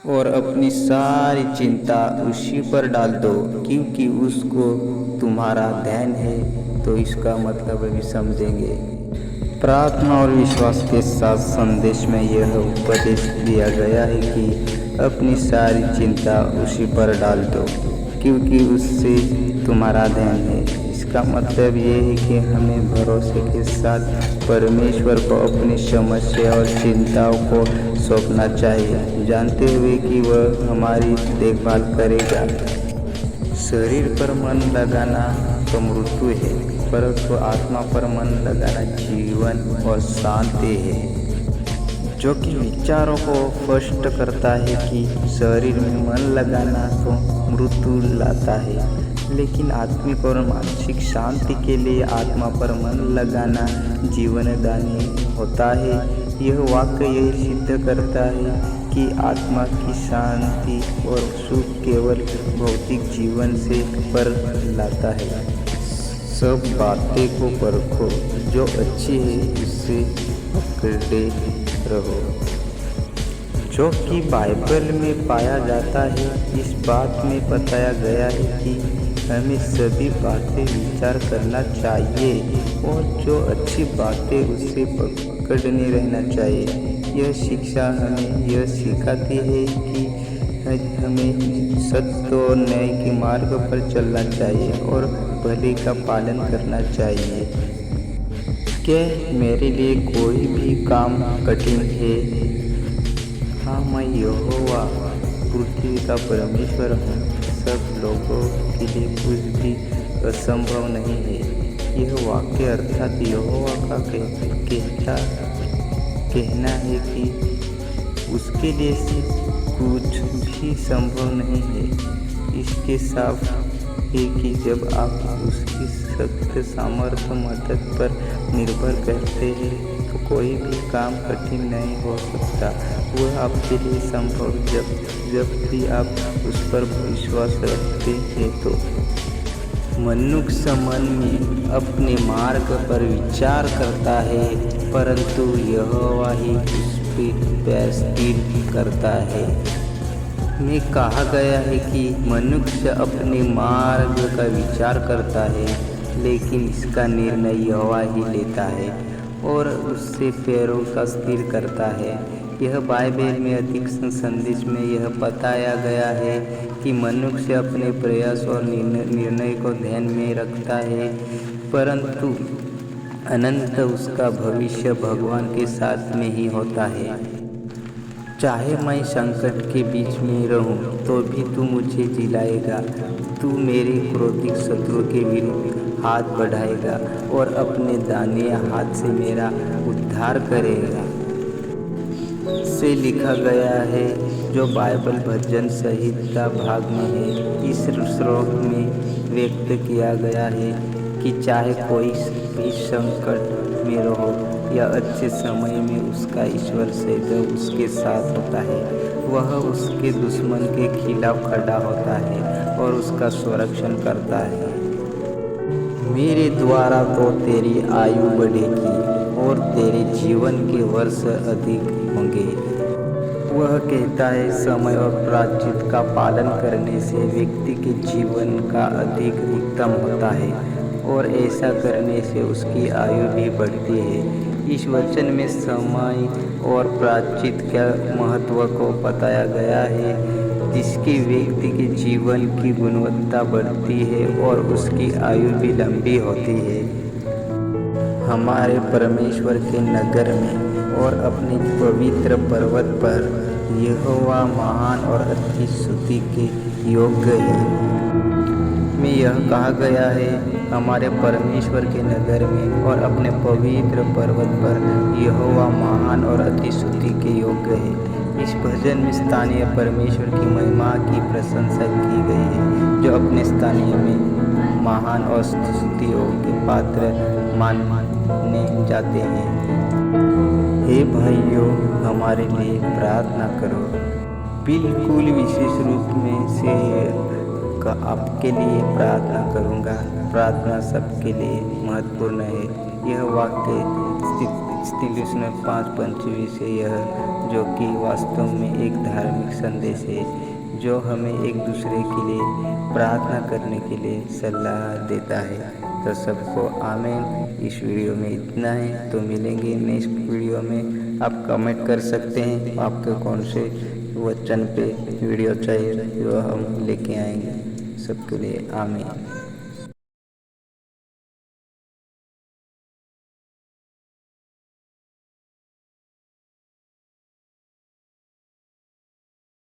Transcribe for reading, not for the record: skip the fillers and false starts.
और अपनी सारी चिंता उसी पर डाल दो, क्योंकि उसको तुम्हारा ध्यान है। तो इसका मतलब अभी समझेंगे। प्रार्थना और विश्वास के साथ संदेश में यह उपदेश दिया गया है कि अपनी सारी चिंता उसी पर डाल दो, क्योंकि उससे तुम्हारा ध्यान है। इसका मतलब ये है कि हमें भरोसे के साथ परमेश्वर को अपनी समस्या और चिंताओं को सौंपना चाहिए, जानते हुए कि वह हमारी देखभाल करेगा। शरीर पर मन लगाना तो मृत्यु है, परंतु आत्मा पर मन लगाना जीवन और शांति है। जो कि विचारों को स्पष्ट करता है कि शरीर में मन लगाना तो मृत्यु लाता है, लेकिन आत्मिक और मानसिक शांति के लिए आत्मा पर मन लगाना जीवनदायी होता है। यह वाक्य यही सिद्ध करता है कि आत्मा की शांति और सुख केवल भौतिक जीवन से पर लाता है। सब बातें को परखो, जो अच्छी है उससे पकड़े रहो। जो कि बाइबल में पाया जाता है, इस बात में बताया गया है कि हमें सभी बातें विचार करना चाहिए और जो अच्छी बातें उससे पकड़ने रहना चाहिए। यह शिक्षा हमें यह सिखाती है कि हमें सत्य और न्याय के मार्ग पर चलना चाहिए और भले का पालन करना चाहिए। क्या मेरे लिए कोई भी काम कठिन है? हाँ, मैं यहोवा पृथ्वी का परमेश्वर हूँ। सब लोगों के लिए कुछ भी असंभव नहीं है। यह वाक्य अर्थात यहोवा का कहना है कि उसके लिए कुछ भी संभव नहीं है। इसके साफ है कि जब आप उसकी सख्त सामर्थ्य मदद पर निर्भर करते हैं तो कोई भी काम कठिन नहीं हो सकता। वह आपके लिए संभव जब भी आप उस पर विश्वास रखते हैं। तो मनुष्य मन में अपने मार्ग पर विचार करता है, परंतु यहोवा ही उस पर स्थिर करता है। में कहा गया है कि मनुष्य अपने मार्ग का विचार करता है, लेकिन इसका निर्णय यहोवा ही लेता है और उससे पैरों का स्थिर करता है। यह बाइबल में अधिक संदेश में यह बताया गया है कि मनुष्य अपने प्रयास और निर्णय को ध्यान में रखता है, परंतु अनंत उसका भविष्य भगवान के साथ में ही होता है। चाहे मैं संकट के बीच में रहूं, तो भी तू मुझे जिलाएगा। तू मेरे क्रोधित शत्रु के विरुद्ध हाथ बढ़ाएगा और अपने दाहिने हाथ से मेरा उद्धार करेगा। से लिखा गया है, जो बाइबल भजन संहिता भाग में है। इस श्लोक में व्यक्त किया गया है कि चाहे कोई भी संकट में रहो या अच्छे समय में, उसका ईश्वर सदैव उसके साथ होता है। वह उसके दुश्मन के खिलाफ खड़ा होता है और उसका संरक्षण करता है। मेरे द्वारा तो तेरी आयु बढ़ेगी और तेरे जीवन के वर्ष अधिक होंगे। वह कहता है, समय और प्रायश्चित का पालन करने से व्यक्ति के जीवन का अधिकतम होता है और ऐसा करने से उसकी आयु भी बढ़ती है। इस वचन में समय और प्रायश्चित के महत्व को बताया गया है, जिसकी व्यक्ति के जीवन की गुणवत्ता बढ़ती है और उसकी आयु भी लंबी होती है। हमारे परमेश्वर के नगर में और अपने पवित्र पर्वत पर यहोवा महान और अति स्तुति के योग्य है। में यह कहा गया है, हमारे परमेश्वर के नगर में और अपने पवित्र पर्वत पर यहोवा महान और अति स्तुति के योग्य है। इस भजन में स्थानीय परमेश्वर की महिमा की प्रशंसा की गई है, जो अपने स्थानीय में महान और स्तुतियों के पात्र माने जाते हैं। हे भाइयों, हमारे लिए प्रार्थना करो। बिल्कुल विशेष रूप में से आपके लिए प्रार्थना करूंगा। प्रार्थना सबके लिए महत्वपूर्ण है। यह वाक्य स्थितियों 5:25 से यह जो कि वास्तव में एक धार्मिक संदेश है जो हमें एक दूसरे के लिए प्रार्थना करने के लिए सलाह देता है। तो सबको आमीन। इस वीडियो में इतना है, तो मिलेंगे नेक्स्ट वीडियो में। आप कमेंट कर सकते हैं आपको कौन से वचन पे वीडियो चाहिए, जो हम लेके आएंगे। सबके लिए आमीन।